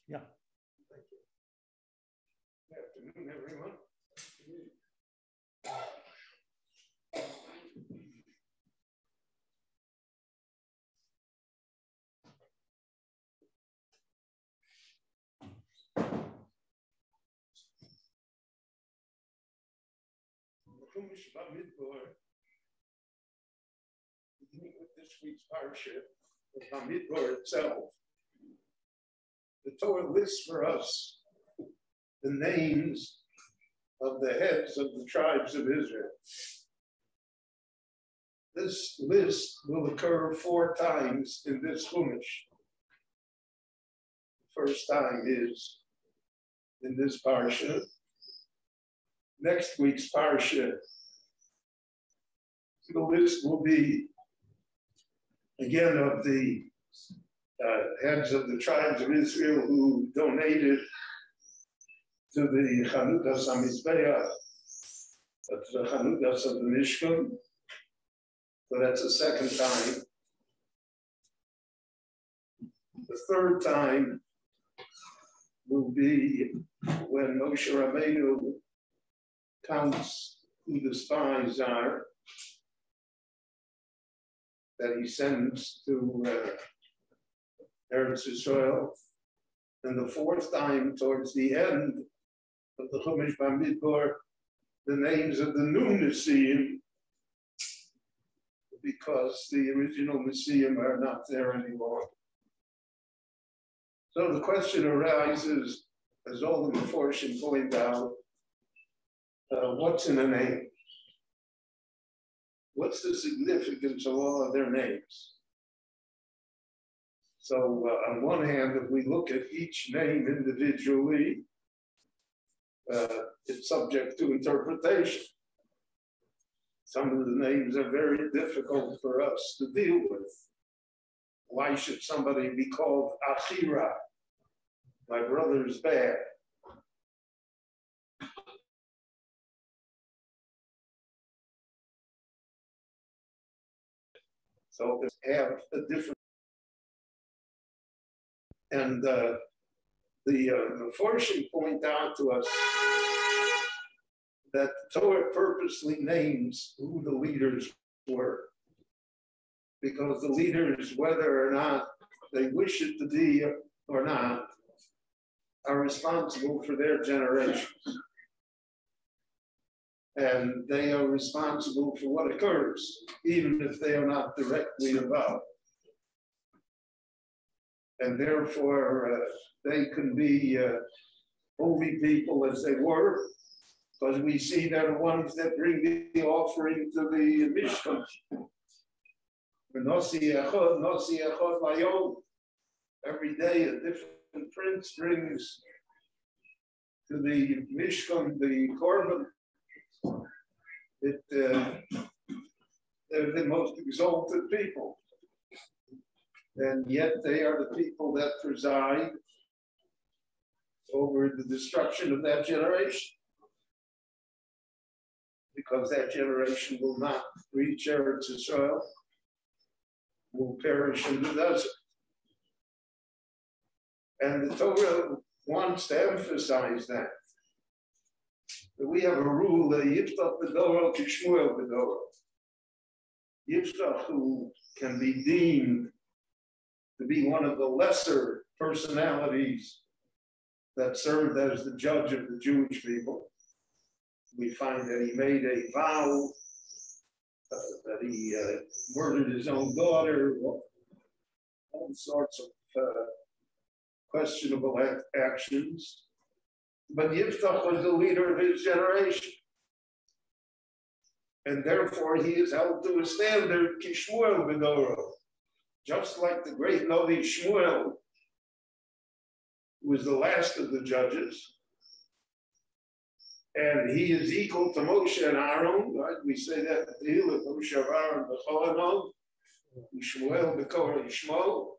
Yeah. Thank you. Good afternoon, everyone. Beginning with this week's parsha, the Bamidbar itself, the Torah lists for us the names of the heads of the tribes of Israel. This list will occur 4 times in this Chumash. The first time is in this parsha. Next week's parsha, the list will be again of the heads of the tribes of Israel who donated to the Chanukas HaMizbeach, to the Chanukas of the Mishkan. So that's the second time. The third time will be when Moshe Rabbeinu counts who the spies are that he sends to Eretz Yisrael. And the fourth time, towards the end of the Chumash Bamidbar, the names of the new Messiahim, because the original Messiahim are not there anymore. So the question arises, as all the Meforshim point out, what's in a name? What's the significance of all of their names? So on one hand, if we look at each name individually, it's subject to interpretation. Some of the names are very difficult for us to deal with. Why should somebody be called Achira? My brother's bad. So they have a different, and the Meforshim point out to us that the Torah purposely names who the leaders were, because the leaders, whether or not they wish it to be or not, are responsible for their generations. And they are responsible for what occurs, even if they are not directly involved. And therefore, they can be holy people as they were, because we see they're the ones that bring the offering to the Mishkan. Every day a different prince brings to the Mishkan the korban. They're the most exalted people. And yet they are the people that preside over the destruction of that generation. Because that generation will not reach Eretz Yisrael, will perish in the desert. And the Torah wants to emphasize that we have a rule that Yiftach B'Doro Kishmuel B'Doro. Yiftach, who can be deemed to be one of the lesser personalities that served as the judge of the Jewish people. We find that he made a vow, that he murdered his own daughter, all sorts of questionable actions. But Yiftach was the leader of his generation. And therefore he is held to a standard, Kishmuel B'Doro. Just like the great Novi Shmuel, who was the last of the judges. And he is equal to Moshe and Aaron, right? We say that at the hill of Moshe and Aaron, B'Cholanov, Shmuel B'Korah Yishmo.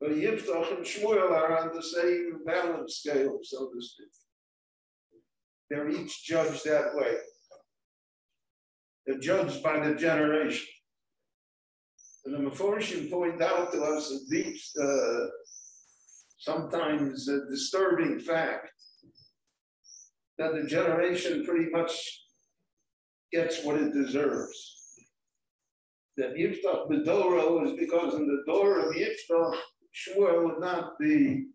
But Yiftach and Shmuel are on the same balance scale, so to speak. They're each judged that way. They're judged by the generation. And the Meforshim point out to us sometimes a disturbing fact that the generation pretty much gets what it deserves. That Yiftach B'Doro is because in the door of Yiftach, Shmuel would not be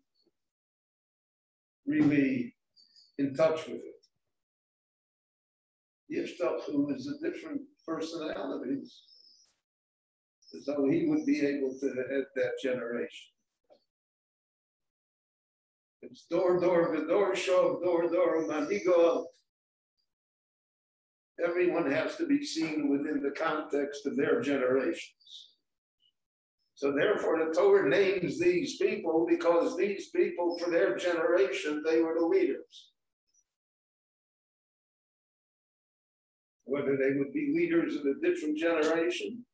really in touch with it. Yiftach, who is a different personalities, so he would be able to head that generation. It's door, V'dor Shov, door, Manigo. Everyone has to be seen within the context of their generations. So therefore the Torah names these people because these people for their generation, they were the leaders. Whether they would be leaders in a different generation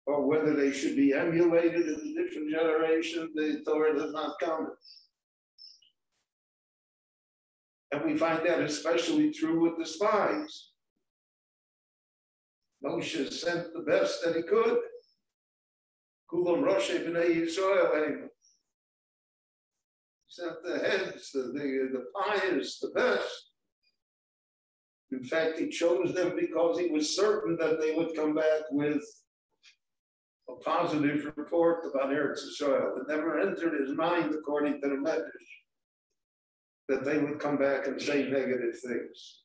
or whether they should be emulated in a different generation, the Torah does not comment. And we find that especially true with the spies. Moshe sent the best that he could. Kulam Roshei B'nai Yisrael. Sent the heads, the pious, the best. In fact, he chose them because he was certain that they would come back with a positive report about Eretz Yisrael. It never entered his mind, according to the Medrash, that they would come back and say negative things.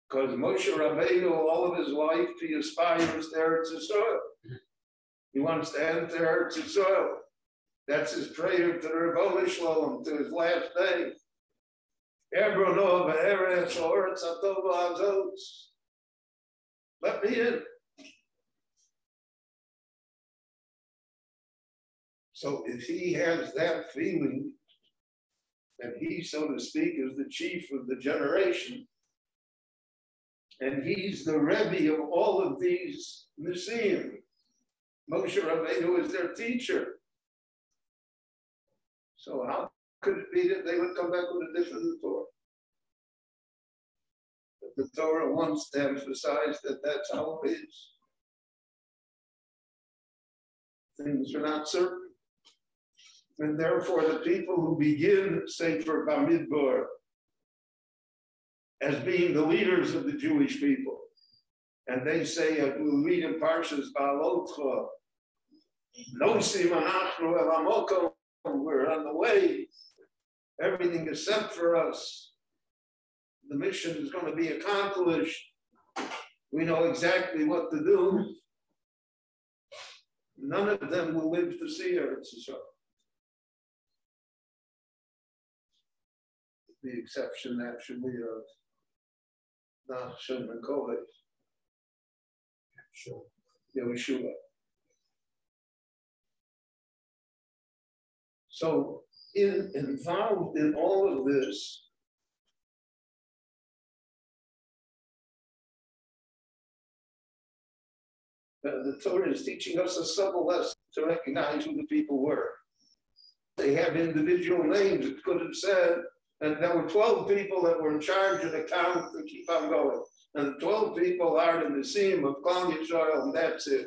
Because Moshe Rabbeinu, all of his life, he aspires to Eretz Yisrael. He wants to enter Eretz Yisrael. That's his prayer to the Rebbe Shalom, to his last day. Let me in. So if he has that feeling, and he, so to speak, is the chief of the generation, and he's the Rebbe of all of these Nisim. Moshe Rabbeinu is their teacher. So how could it be that they would come back with a different Torah? But the Torah wants to emphasize that that's how it is. Things are not certain. And therefore, the people who begin Sefer Bamidbar as being the leaders of the Jewish people, and they say, we'll read in Parshas Ba'alotcha, Nosim Anachnu El Amokom, we're on the way, everything is set for us, the mission is going to be accomplished, we know exactly what to do. None of them will live to see Eretz Yisrael. The exception actually of Nachshon and Kodesh. Sure. Yehoshua. So involved in all of this the Torah is teaching us a subtle lesson to recognize who the people were. They have individual names, it could have said, and there were 12 people that were in charge of the count and keep on going. And the 12 people are the Nisim of Klal Yisrael, and that's it.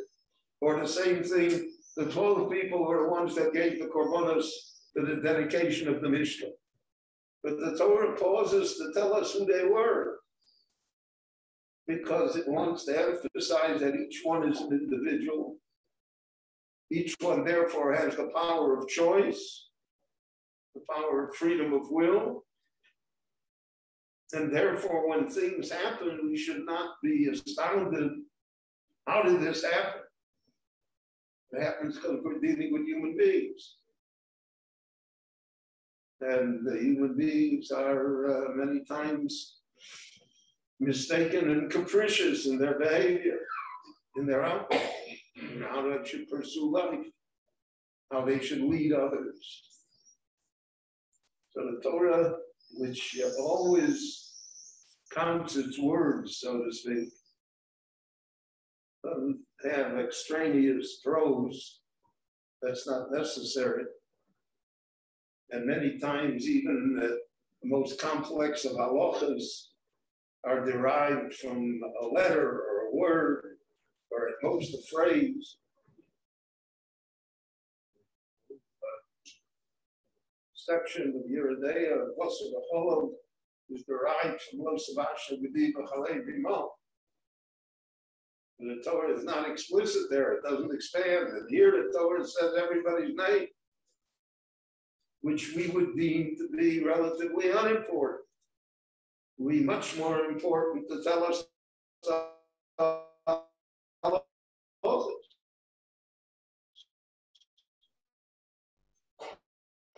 Or the same thing, the 12 people were the ones that gave the korbanos to the dedication of the Mishkan. But the Torah pauses to tell us who they were, because it wants to emphasize that each one is an individual. Each one, therefore, has the power of choice, the power of freedom of will. And therefore, when things happen, we should not be astounded. How did this happen? It happens because we're dealing with human beings. And the human beings are many times mistaken and capricious in their behavior, in their outlook, and how they should pursue life, how they should lead others. So the Torah, which always counts its words, so to speak, doesn't have extraneous prose. That's not necessary. And many times even the most complex of halachas are derived from a letter or a word, or at most a phrase. section of Yeridea, Vosser V'Cholov, is derived from Lo Savasha B'di B'Chalei B'Mo. The Torah is not explicit there, it doesn't expand. And here the Torah says everybody's name, which we would deem to be relatively unimportant. We much more important to tell us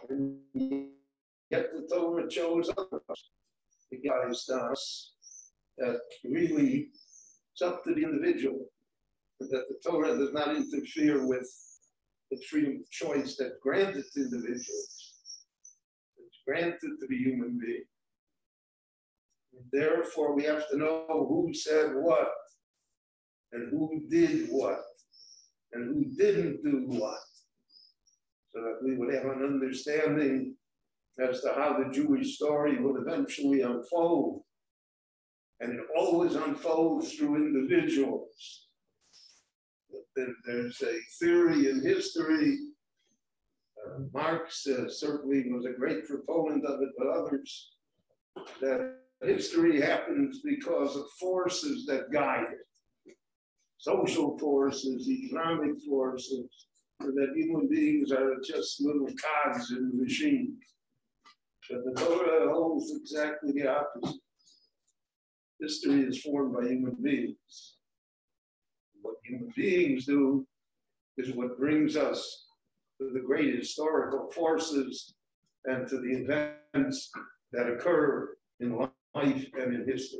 and yet the Torah chose us. It guides us that really it's up to the individual, that the Torah does not interfere with the freedom of choice that's granted to individuals. It's granted to the human being. Therefore, we have to know who said what, and who did what, and who didn't do what, so that we would have an understanding as to how the Jewish story would eventually unfold. And it always unfolds through individuals. There's a theory in history. Marx certainly was a great proponent of it, but others, that history happens because of forces that guide it. Social forces, economic forces, and that human beings are just little cogs in the machine. But the Torah holds exactly the opposite. History is formed by human beings. What human beings do is what brings us to the great historical forces and to the events that occur in life and in history.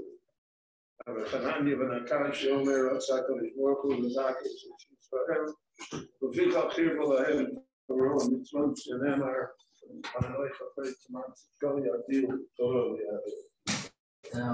No,